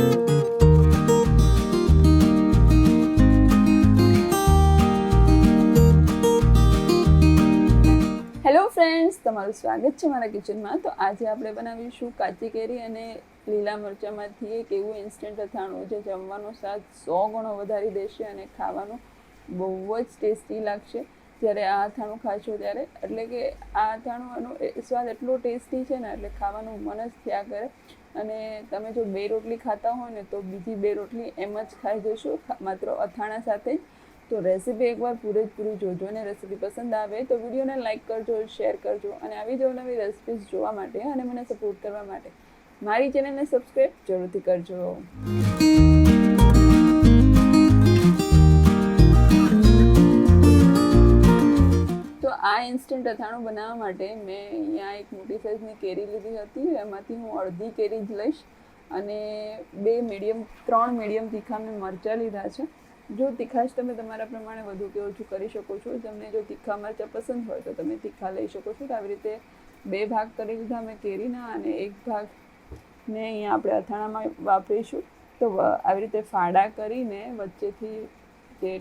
Hello friends, તમારું સ્વાગત છે મારા કિચનમાં. તો આજે આપણે બનાવીશું કાચી કેરી અને લીલા મરચાંમાંથી એક એવું ઇન્સ્ટન્ટ અથાણું જે જમવાનો સ્વાદ 100 ગણો વધારી દેશે અને ખાવાનું બહુ જ ટેસ્ટી લાગશે જ્યારે આ અથાણું ખાશો ત્યારે. એટલે કે આ અથાણુંનો સ્વાદ એટલો ટેસ્ટી છે ને, એટલે ખાવાનું મન જ થયા કરે. અને તમે જો 2 રોટલી ખાતા હોય ને તો બીજી 2 રોટલી એમ જ ખાઈ જશો માત્ર અથાણા સાથે જ. તો રેસીપી એકવાર પૂરેપૂરી જોજો અને રેસીપી પસંદ આવે તો વિડીયોને લાઇક કરજો, શેર કરજો અને આવી જ નવી રેસીપીઝ જોવા માટે અને મને સપોર્ટ કરવા માટે મારી ચેનલને સબસ્ક્રાઈબ જરૂરથી કરજો. તો આ ઇન્સ્ટન્ટ અથાણું બનાવવા માટે મેં અહીંયા એક મોટી સાઇઝની કેરી લીધી હતી. એમાંથી હું અડધી કેરી જ લઈશ અને 3 મીડિયમ તીખા મેં મરચાં લીધા છે. જો તીખાશ તમે તમારા પ્રમાણે વધુ કે ઓછું કરી શકો છો. તમને જો તીખા મરચાં પસંદ હોય તો તમે તીખા લઈ શકો છો. તો આવી રીતે 2 ભાગ કરી લીધા મેં કેરીના અને 1 ભાગને અહીંયા આપણે અથાણામાં વાપરીશું. તો આવી રીતે ફાડા કરીને વચ્ચેથી જે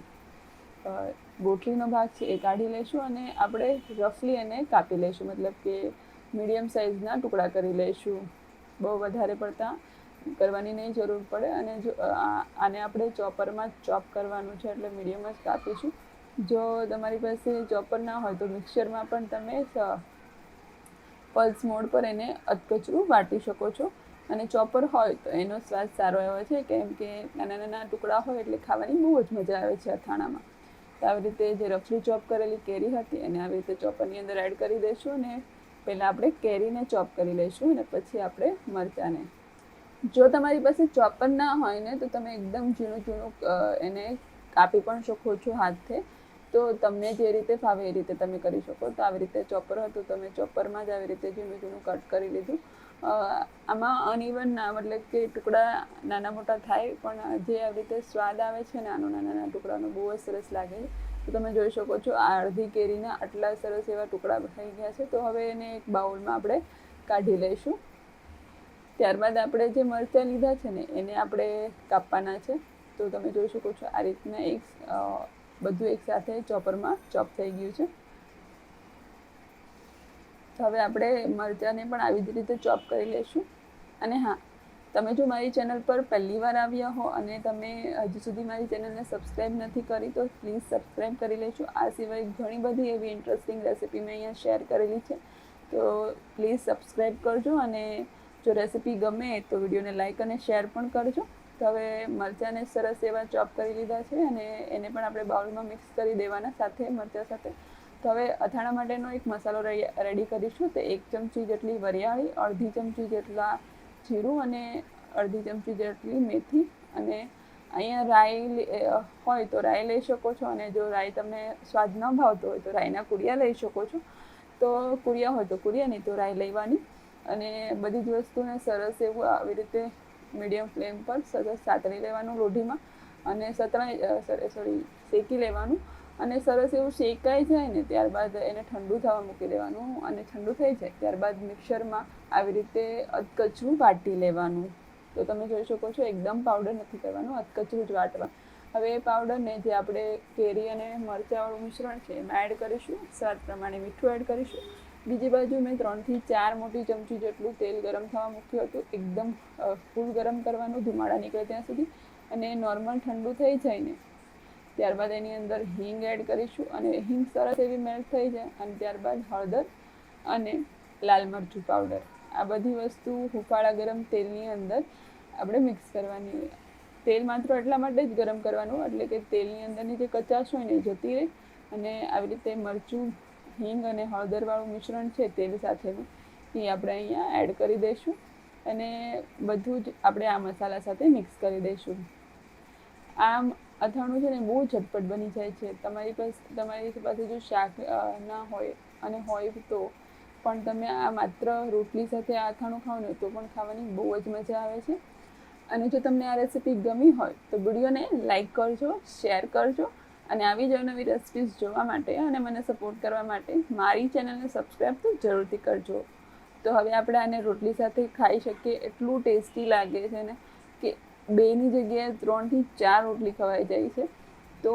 ગોઠલીનો ભાગ છે એ કાઢી લઈશું અને આપણે રફલી એને કાપી લઈશું. મતલબ કે મીડિયમ સાઇઝના ટુકડા કરી લઈશું. બહુ વધારે પડતા કરવાની નહીં જરૂર પડે. અને જો આને આપણે ચોપરમાં ચોપ કરવાનું છે એટલે મીડિયમ જ કાપીશું. જો તમારી પાસે ચોપર ના હોય તો મિક્સરમાં પણ તમે પલ્સ મોડ પર એને અધકચરું વાટી શકો છો. અને ચોપર હોય તો એનો સ્વાદ સારો એવો છે, કેમ કે નાના નાના ટુકડા હોય એટલે ખાવાની બહુ જ મજા આવે છે અથાણામાં. તો આવી રીતે જે રફલી ચોપ કરેલી કેરી હતી એને આવી રીતે ચોપરની અંદર એડ કરી દઈશું અને પહેલાં આપણે કેરીને ચોપ કરી લઈશું અને પછી આપણે મરચાંને. જો તમારી પાસે ચોપર ના હોય ને તો તમે એકદમ ઝીણું એને કાપી પણ શકો છો હાથથી. તો તમને જે રીતે ફાવે એ રીતે તમે કરી શકો. તો આવી રીતે ચોપર હતું તમે ચોપરમાં જ આવી રીતે ઝીણું કટ કરી લીધું. આમાં અનઇવન ના મતલબ કે ટુકડા નાના મોટા થાય, પણ જે આવી રીતે સ્વાદ આવે છે ને આનો નાના ટુકડાનો બહુ જ સરસ લાગે છે. તો તમે જોઈ શકો છો આ અડધી કેરીના આટલા સરસ એવા ટુકડા થઈ ગયા છે. તો હવે એને એક બાઉલમાં આપણે કાઢી લઈશું. ત્યારબાદ આપણે જે મરચાં લીધા છે ને એને આપણે કાપવાના છે. તો તમે જોઈ શકો છો આ રીતના બધું એકસાથે ચોપરમાં ચોપ થઈ ગયું છે. તો હવે આપણે મરચાંને પણ આવી જ રીતે ચોપ કરી લઈશું. અને હા, તમે જો મારી ચેનલ પર પહેલી વાર આવ્યા હો અને તમે હજુ સુધી મારી ચેનલને સબસ્ક્રાઈબ નથી કરી તો પ્લીઝ સબસ્ક્રાઈબ કરી લેજો. આ સિવાય ઘણી બધી એવી ઇન્ટરેસ્ટિંગ રેસીપી મેં અહીંયા શેર કરેલી છે. તો પ્લીઝ સબસ્ક્રાઈબ કરજો અને જો રેસીપી ગમે તો વિડીયોને લાઇક અને શેર પણ કરજો. તો હવે મરચાંને સરસ એવા ચોપ કરી લીધા છે અને એને પણ આપણે બાઉલમાં મિક્સ કરી દેવાના સાથે મરચાં સાથે. તો હવે અથાણા માટેનો એક મસાલો રેડી કરીશું. તો 1 ચમચી જેટલી વરિયાળી, અડધી ચમચી જેટલા જીરું અને અડધી ચમચી જેટલી મેથી. અને અહીંયા રાઈ હોય તો રાઈ લઈ શકો છો અને જો રાઈ તમને સ્વાદ ન ભાવતો હોય તો રાઈના કુડિયા લઈ શકો છો. તો કુડિયા હોય તો કુડિયા, નહીં તો રાઈ લેવાની. અને બધી જ વસ્તુને સરસ એવું આવી રીતે મીડિયમ ફ્લેમ પર સરસ સાતળી લેવાનું લોઢીમાં અને શેકી લેવાનું. અને સરસ એવું શેકાઈ જાય ને ત્યારબાદ એને ઠંડુ થવા મૂકી દેવાનું. અને ઠંડુ થઈ જાય ત્યારબાદ મિક્સરમાં આવી રીતે અધકચરું વાટી લેવાનું. તો તમે જોઈ શકો છો એકદમ પાવડર નથી કરવાનું, અધકચરું જ વાટવા. હવે એ પાવડરને જે આપણે કેરી અને મરચાંવાળું મિશ્રણ છે એમાં એડ કરીશું. સ્વાદ પ્રમાણે મીઠું એડ કરીશું. બીજી બાજુ મેં 3 થી 4 મોટી ચમચી જેટલું તેલ ગરમ થવા મૂક્યું હતું. એકદમ ફૂલ ગરમ કરવાનું, ધુમાડા નીકળે ત્યાં સુધી. અને નોર્મલ ઠંડુ થઈ જાય ને ત્યારબાદ એની અંદર હિંગ એડ કરીશું. અને હિંગ સરસ એવી મેલ્ટ થઈ જાય અને ત્યારબાદ હળદર અને લાલ મરચું પાવડર, આ બધી વસ્તુ હુંફાળા ગરમ તેલની અંદર આપણે મિક્સ કરવાની. તેલ માત્ર એટલા માટે જ ગરમ કરવાનું એટલે કે તેલની અંદરની જે કચાશ હોય ને એ જતી રહે. અને આવી રીતે મરચું, હિંગ અને હળદરવાળું મિશ્રણ છે તેલ સાથેનું એ આપણે અહીંયા એડ કરી દઈશું. અને બધું જ આપણે આ મસાલા સાથે મિક્સ કરી દઈશું. આ અથાણું છે ને બહુ ઝટપટ બની જાય છે. તમારી પાસે જો શાક ના હોય અને હોય તો પણ તમે આ માત્ર રોટલી સાથે આ અથાણું ખાઓ ને તો પણ ખાવાની બહુ જ મજા આવે છે. અને જો તમને આ રેસીપી ગમી હોય તો વિડીયોને લાઇક કરજો, શેર કરજો અને આવી જ નવી રેસિપીઝ જોવા માટે અને મને સપોર્ટ કરવા માટે મારી ચેનલને સબસ્ક્રાઈબ તો જરૂરથી કરજો. તો હવે આપણે આને રોટલી સાથે ખાઈ શકીએ એટલું ટેસ્ટી લાગે છે ને કે 2ની જગ્યાએ 3થી 4 રોટલી ખવાઈ જાય છે. તો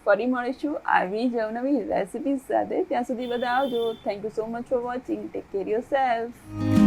ફરી મળીશું આવી જ અવનવી રેસિપીઝ સાથે. ત્યાં સુધી બધા આવજો. Thank you so much for watching. Take care yourself.